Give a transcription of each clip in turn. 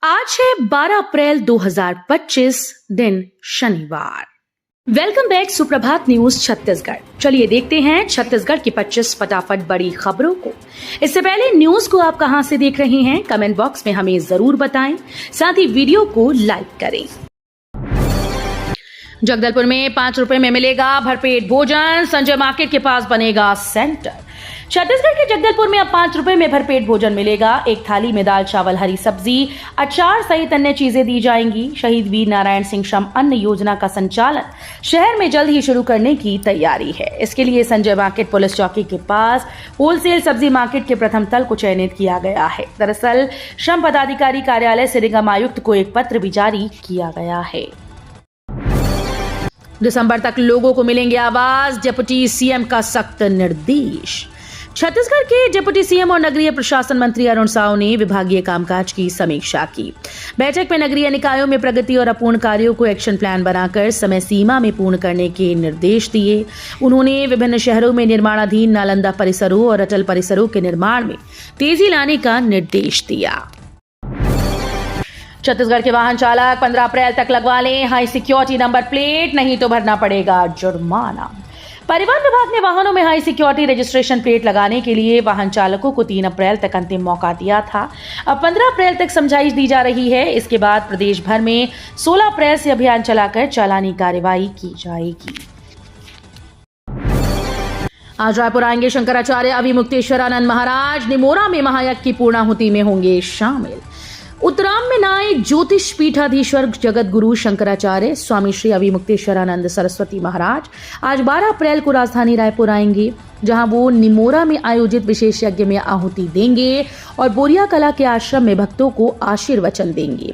आज है 12 अप्रैल 2025 दिन शनिवार। वेलकम बैक सुप्रभात न्यूज छत्तीसगढ़। चलिए देखते हैं छत्तीसगढ़ की 25 फटाफट बड़ी खबरों को। इससे पहले न्यूज को आप कहां से देख रहे हैं कमेंट बॉक्स में हमें जरूर बताएं, साथ ही वीडियो को लाइक करें। जगदलपुर में 5 रुपए में मिलेगा भरपेट भोजन, संजय मार्केट के पास बनेगा सेंटर। छत्तीसगढ़ के जगदलपुर में अब 5 रुपए में भरपेट भोजन मिलेगा। एक थाली में दाल चावल हरी सब्जी अचार सहित अन्य चीजें दी जाएंगी। शहीद वीर नारायण सिंह श्रम अन्न योजना का संचालन शहर में जल्द ही शुरू करने की तैयारी है। इसके लिए संजय मार्केट पुलिस चौकी के पास होलसेल सब्जी मार्केट के प्रथम तल को चयनित किया गया है। दरअसल श्रम पदाधिकारी कार्यालय से निगम आयुक्त को एक पत्र भी जारी किया गया है। दिसंबर तक लोगों को मिलेंगे आवास, डिप्टी सीएम का सख्त निर्देश। छत्तीसगढ़ के डिप्टी सीएम और नगरीय प्रशासन मंत्री अरुण साव ने विभागीय कामकाज की समीक्षा की। बैठक में नगरीय निकायों में प्रगति और अपूर्ण कार्यों को एक्शन प्लान बनाकर समय सीमा में पूर्ण करने के निर्देश दिए। उन्होंने विभिन्न शहरों में निर्माणाधीन नालंदा परिसरों और अटल परिसरों के निर्माण में तेजी लाने का निर्देश दिया। छत्तीसगढ़ के वाहन चालक 15 अप्रैल तक लगवा लें हाई सिक्योरिटी नंबर प्लेट, नहीं तो भरना पड़ेगा जुर्माना। परिवहन विभाग ने वाहनों में हाई सिक्योरिटी रजिस्ट्रेशन प्लेट लगाने के लिए वाहन चालकों को 3 अप्रैल तक अंतिम मौका दिया था। अब 15 अप्रैल तक समझाइश दी जा रही है। इसके बाद प्रदेश भर में 16 अप्रैल से अभियान चलाकर चालानी कार्रवाई की जाएगी। आज रायपुर आएंगे शंकराचार्य अभिमुक्तेश्वरानंद महाराज। निमोरा में महायज्ञ की पूर्णाहुति में होंगे शामिल। उत्तराम में नाए ज्योतिष पीठाधीश्वर जगत गुरु शंकराचार्य स्वामी श्री अभिमुक्तेश्वरानंद सरस्वती महाराज आज 12 अप्रैल को राजधानी रायपुर आएंगे, जहां वो निमोरा में आयोजित विशेष यज्ञ में आहुति देंगे और बोरिया कला के आश्रम में भक्तों को आशीर्वचन देंगे।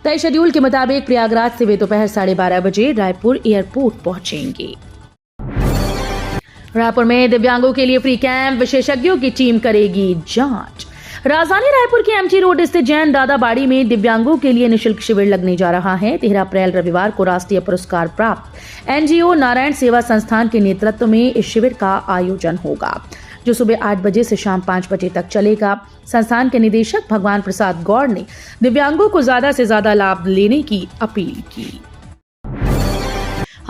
तय शेड्यूल के मुताबिक प्रयागराज से वे दोपहर 12:30 बजे रायपुर एयरपोर्ट पहुंचेंगे। रायपुर में दिव्यांगों के लिए फ्री कैंप, विशेषज्ञों की टीम करेगी जांच। राजधानी रायपुर के एमजी रोड स्थित जैन दादा बाड़ी में दिव्यांगों के लिए निशुल्क शिविर लगने जा रहा है। 13 अप्रैल रविवार को राष्ट्रीय पुरस्कार प्राप्त एनजीओ नारायण सेवा संस्थान के नेतृत्व में इस शिविर का आयोजन होगा, जो सुबह 8 बजे से शाम 5 बजे तक चलेगा। संस्थान के निदेशक भगवान प्रसाद गौड़ ने दिव्यांगों को ज्यादा से ज्यादा लाभ लेने की अपील की।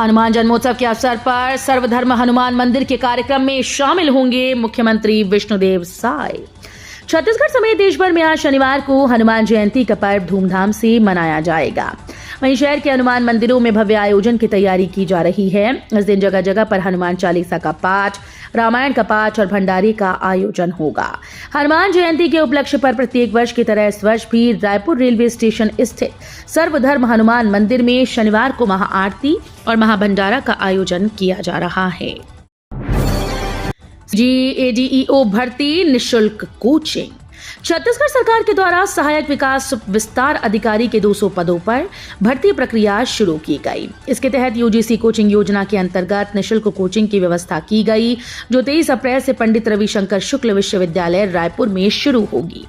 हनुमान जन्मोत्सव के अवसर पर सर्वधर्म हनुमान मंदिर के कार्यक्रम में शामिल होंगे मुख्यमंत्री विष्णुदेव साय। छत्तीसगढ़ समेत देश भर में आज शनिवार को हनुमान जयंती का पर्व धूमधाम से मनाया जाएगा। वहीं शहर के हनुमान मंदिरों में भव्य आयोजन की तैयारी की जा रही है। इस दिन जगह जगह पर हनुमान चालीसा का पाठ, रामायण का पाठ और भंडारे का आयोजन होगा। हनुमान जयंती के उपलक्ष्य पर प्रत्येक वर्ष की तरह इस वर्ष भी रायपुर रेलवे स्टेशन स्थित सर्वधर्म हनुमान मंदिर में शनिवार को महाआरती और महाभंडारा का आयोजन किया जा रहा है। GADEO भर्ती निशुल्क कोचिंग। छत्तीसगढ़ सरकार के द्वारा सहायक विकास विस्तार अधिकारी के 200 पदों पर भर्ती प्रक्रिया शुरू की गई। इसके तहत यूजीसी कोचिंग योजना के अंतर्गत निशुल्क कोचिंग की व्यवस्था की गई, जो 23 अप्रैल से पंडित रविशंकर शुक्ल विश्वविद्यालय रायपुर में शुरू होगी।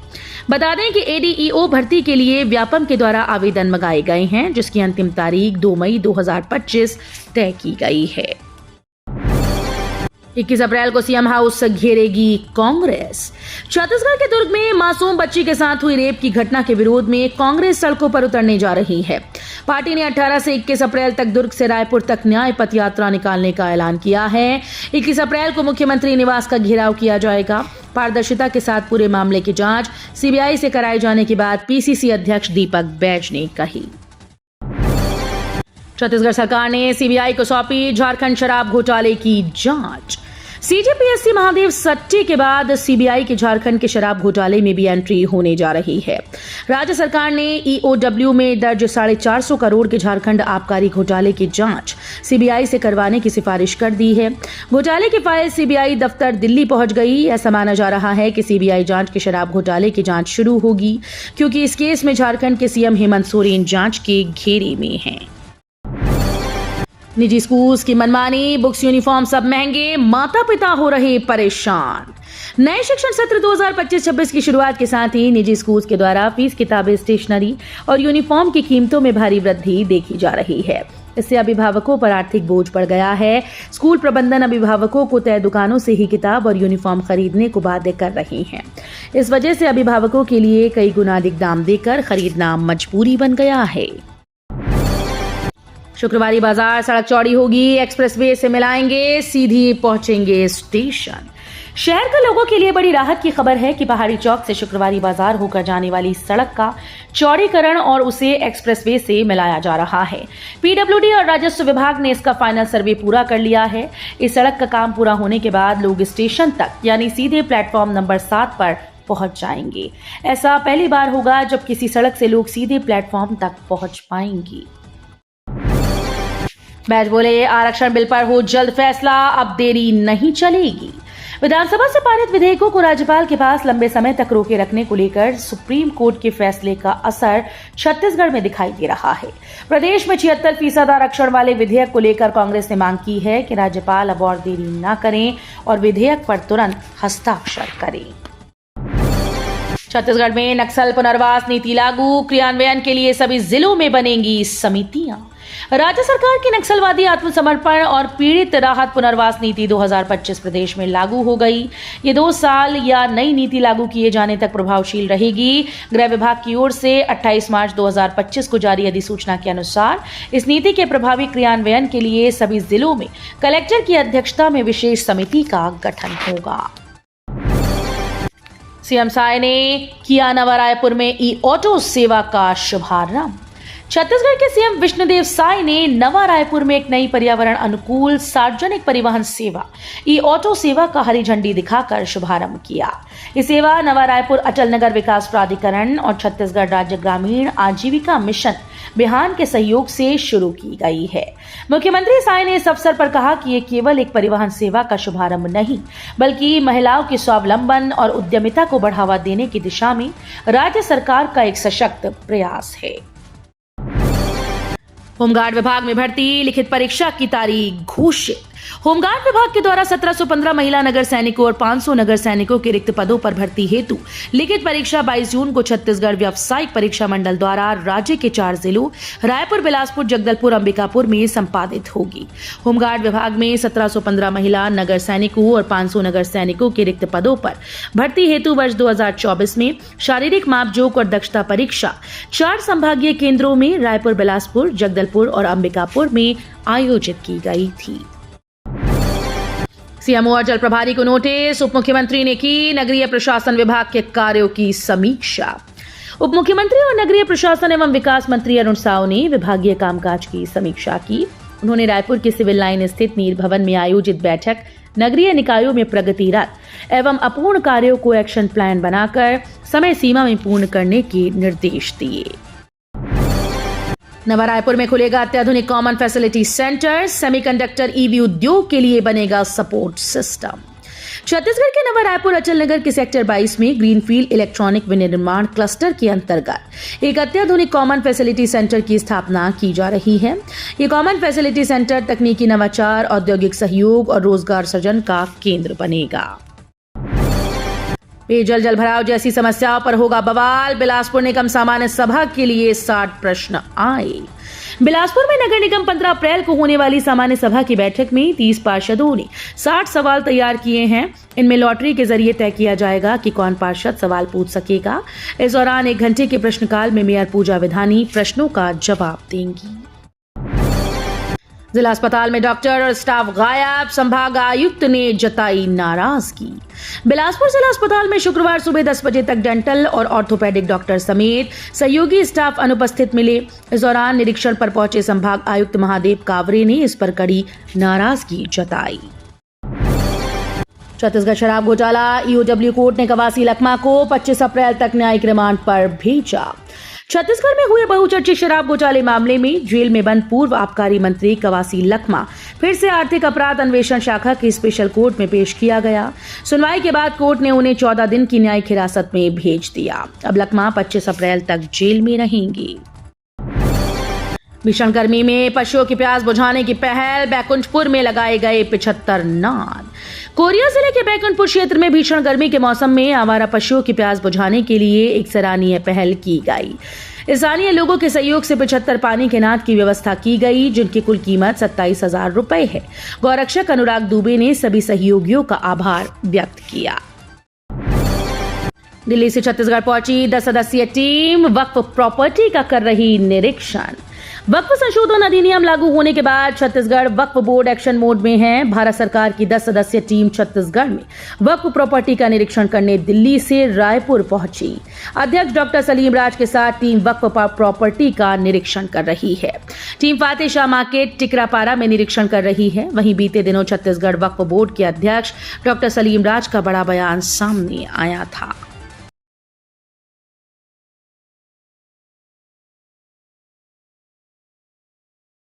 बता दें कि ADEO भर्ती के लिए व्यापम के द्वारा आवेदन मंगाए गए हैं, जिसकी अंतिम तारीख 2 मई 2025 तय की गई है। 21 अप्रैल को सीएम हाउस घेरेगी कांग्रेस। छत्तीसगढ़ के दुर्ग में मासूम बच्ची के साथ हुई रेप की घटना के विरोध में कांग्रेस सड़कों पर उतरने जा रही है। पार्टी ने 18 से 21 अप्रैल तक दुर्ग से रायपुर तक न्याय पथ यात्रा निकालने का ऐलान किया है। 21 अप्रैल को मुख्यमंत्री निवास का घेराव किया जाएगा। पारदर्शिता के साथ पूरे मामले की जांच सीबीआई से कराए जाने के बाद पीसीसी अध्यक्ष दीपक बैज ने कही। छत्तीसगढ़ सरकार ने सीबीआई को सौंपी झारखंड शराब घोटाले की जांच। सीजेपीएससी महादेव सट्टे के बाद सीबीआई के झारखंड के शराब घोटाले में भी एंट्री होने जा रही है। राज्य सरकार ने ईओडब्ल्यू में दर्ज 450 करोड़ के झारखंड आबकारी घोटाले की जांच सीबीआई से करवाने की सिफारिश कर दी है। घोटाले की फाइल सीबीआई दफ्तर दिल्ली पहुंच गई। ऐसा माना जा रहा है कि सीबीआई जांच के शराब घोटाले की जांच शुरू होगी, क्योंकि इस केस में झारखंड के सीएम हेमंत सोरेन जांच के घेरे में हैं। निजी स्कूल्स की मनमानी, बुक्स यूनिफॉर्म सब महंगे, माता पिता हो रहे परेशान। नए शिक्षण सत्र 2025-26 की शुरुआत के साथ ही निजी स्कूल्स के द्वारा फीस, किताबें, स्टेशनरी और यूनिफॉर्म की कीमतों में भारी वृद्धि देखी जा रही है। इससे अभिभावकों पर आर्थिक बोझ बढ़ गया है। स्कूल प्रबंधन अभिभावकों को तय दुकानों से ही किताब और यूनिफॉर्म खरीदने को बाध्य कर रही हैं। इस वजह से अभिभावकों के लिए कई गुना अधिक दाम देकर खरीदना मजबूरी बन गया है। शुक्रवारी बाजार सड़क चौड़ी होगी, एक्सप्रेसवे से मिलाएंगे, सीधी पहुंचेंगे स्टेशन। शहर के लोगों के लिए बड़ी राहत की खबर है कि पहाड़ी चौक से शुक्रवारी बाजार होकर जाने वाली सड़क का चौड़ीकरण और उसे एक्सप्रेसवे से मिलाया जा रहा है। पीडब्ल्यूडी और राजस्व विभाग ने इसका फाइनल सर्वे पूरा कर लिया है। इस सड़क का काम पूरा होने के बाद लोग स्टेशन तक यानी सीधे प्लेटफॉर्म नंबर 7 पर पहुंच जाएंगे। ऐसा पहली बार होगा जब किसी सड़क से लोग सीधे प्लेटफॉर्म तक पहुंच पाएंगे। बैज बोले, आरक्षण बिल पर हो जल्द फैसला, अब देरी नहीं चलेगी। विधानसभा से पारित विधेयकों को राज्यपाल के पास लंबे समय तक रोके रखने को लेकर सुप्रीम कोर्ट के फैसले का असर छत्तीसगढ़ में दिखाई दे रहा है। प्रदेश में 76% आरक्षण वाले विधेयक को लेकर कांग्रेस ने मांग की है कि राज्यपाल अब और देरी न करें और विधेयक पर तुरंत हस्ताक्षर करें। छत्तीसगढ़ में नक्सल पुनर्वास नीति लागू, क्रियान्वयन के लिए सभी जिलों में बनेंगी समितियां। राज्य सरकार की नक्सलवादी आत्मसमर्पण और पीड़ित राहत पुनर्वास नीति 2025 प्रदेश में लागू हो गई। ये 2 साल या नई नीति लागू किए जाने तक प्रभावशील रहेगी। गृह विभाग की ओर से 28 मार्च 2025 को जारी अधिसूचना के अनुसार इस नीति के प्रभावी क्रियान्वयन के लिए सभी जिलों में कलेक्टर की अध्यक्षता में विशेष समिति का गठन होगा। सीएम साय ने किया नवा रायपुर में ई ऑटो सेवा का शुभारंभ। छत्तीसगढ़ के सीएम विष्णुदेव साय ने नवा रायपुर में एक नई पर्यावरण अनुकूल सार्वजनिक परिवहन सेवा ई ऑटो सेवा का हरी झंडी दिखाकर शुभारंभ किया। ये सेवा नवा रायपुर अटल नगर विकास प्राधिकरण और छत्तीसगढ़ राज्य ग्रामीण आजीविका मिशन बिहान के सहयोग से शुरू की गई है। मुख्यमंत्री साय ने इस अवसर पर कहा कि ये केवल एक परिवहन सेवा का शुभारंभ नहीं, बल्कि महिलाओं के स्वावलंबन और उद्यमिता को बढ़ावा देने की दिशा में राज्य सरकार का एक सशक्त प्रयास है। होमगार्ड विभाग में भर्ती, लिखित परीक्षा की तारीख घोषित। होमगार्ड विभाग के द्वारा 1715 महिला नगर सैनिकों और 500 नगर सैनिकों के रिक्त पदों पर भर्ती हेतु लिखित परीक्षा 22 जून को छत्तीसगढ़ व्यावसायिक परीक्षा मंडल द्वारा राज्य के 4 जिलों रायपुर, बिलासपुर, जगदलपुर, अंबिकापुर में संपादित होगी। होमगार्ड विभाग में 1715 महिला नगर सैनिकों और 500 नगर सैनिकों के रिक्त पदों पर भर्ती हेतु वर्ष 2024 में शारीरिक मापजोक और दक्षता परीक्षा 4 संभागीय केंद्रों में रायपुर, बिलासपुर, जगदलपुर और अंबिकापुर में आयोजित की गई थी। सीएमओ और जल प्रभारी को नोटिस, उप मुख्यमंत्री ने की नगरीय प्रशासन विभाग के कार्यों की समीक्षा। उप मुख्यमंत्री और नगरीय प्रशासन एवं विकास मंत्री अरुण साव ने विभागीय कामकाज की समीक्षा की। उन्होंने रायपुर के सिविल लाइन स्थित नील भवन में आयोजित बैठक नगरीय निकायों में प्रगतिरत एवं अपूर्ण कार्यों को एक्शन प्लान बनाकर समय सीमा में पूर्ण करने के निर्देश दिए। नवा रायपुर में खुलेगा अत्याधुनिक common facility centre, semiconductor EV उद्योग के लिए बनेगा सपोर्ट सिस्टम। छत्तीसगढ़ के नवा रायपुर अचल नगर के सेक्टर 22 में ग्रीनफील्ड इलेक्ट्रॉनिक विनिर्माण क्लस्टर के अंतर्गत एक अत्याधुनिक कॉमन फैसिलिटी सेंटर की स्थापना की जा रही है। ये कॉमन फैसिलिटी सेंटर तकनीकी नवाचार, औद्योगिक सहयोग और रोजगार सृजन का केंद्र बनेगा। पेयजल जलभराव जैसी समस्याओं पर होगा बवाल, बिलासपुर निगम सामान्य सभा के लिए 60 प्रश्न आए। बिलासपुर में नगर निगम 15 अप्रैल को होने वाली सामान्य सभा की बैठक में 30 पार्षदों ने 60 सवाल तैयार किए हैं। इनमें लॉटरी के जरिए तय किया जाएगा कि कौन पार्षद सवाल पूछ सकेगा। इस दौरान 1 घंटे के प्रश्नकाल में मेयर पूजा विधानी प्रश्नों का जवाब देंगी। जिला अस्पताल में डॉक्टर और स्टाफ गायब, संभाग आयुक्त ने जताई नाराजगी। बिलासपुर जिला अस्पताल में शुक्रवार सुबह 10 बजे तक डेंटल और ऑर्थोपेडिक डॉक्टर समेत सहयोगी स्टाफ अनुपस्थित मिले। इस दौरान निरीक्षण पर पहुंचे संभाग आयुक्त महादेव कावरे ने इस पर कड़ी नाराजगी जताई। छत्तीसगढ़ शराब घोटाला, ईओडब्ल्यू कोर्ट ने कवासी लखमा को 25 अप्रैल तक न्यायिक रिमांड पर भेजा। छत्तीसगढ़ में हुए बहुचर्चित शराब घोटाले मामले में जेल में बंद पूर्व आबकारी मंत्री कवासी लखमा फिर से आर्थिक अपराध अन्वेषण शाखा की स्पेशल कोर्ट में पेश किया गया। सुनवाई के बाद कोर्ट ने उन्हें 14 दिन की न्यायिक हिरासत में भेज दिया। अब लखमा 25 अप्रैल तक जेल में रहेंगे। भीषण गर्मी में पशुओं की प्यास बुझाने की पहल, बैकुंठपुर में लगाए गए 75 नाद। कोरिया जिले के बैकुंठपुर क्षेत्र में भीषण गर्मी के मौसम में आवारा पशुओं की प्यास बुझाने के लिए एक सराहनीय पहल की गई। स्थानीय लोगों के सहयोग से 75 पानी के नाद की व्यवस्था की गई, जिनकी कुल कीमत 27,000 रुपए है। गौरक्षक अनुराग दुबे ने सभी सहयोगियों का आभार व्यक्त किया। दिल्ली से छत्तीसगढ़ पहुंची 10 सदस्यीय टीम वक्फ प्रॉपर्टी का कर रही निरीक्षण। वक्फ संशोधन अधिनियम लागू होने के बाद छत्तीसगढ़ वक्फ बोर्ड एक्शन मोड में है। भारत सरकार की 10 सदस्यीय टीम छत्तीसगढ़ में वक्फ प्रॉपर्टी का निरीक्षण करने दिल्ली से रायपुर पहुंची। अध्यक्ष डॉक्टर सलीम राज के साथ टीम वक्फ प्रॉपर्टी का निरीक्षण कर रही है। टीम फातेह शाह मार्केट टिकरापारा में निरीक्षण कर रही है। वहीं बीते दिनों छत्तीसगढ़ वक्फ बोर्ड के अध्यक्ष डॉक्टर सलीम राज का बड़ा बयान सामने आया था।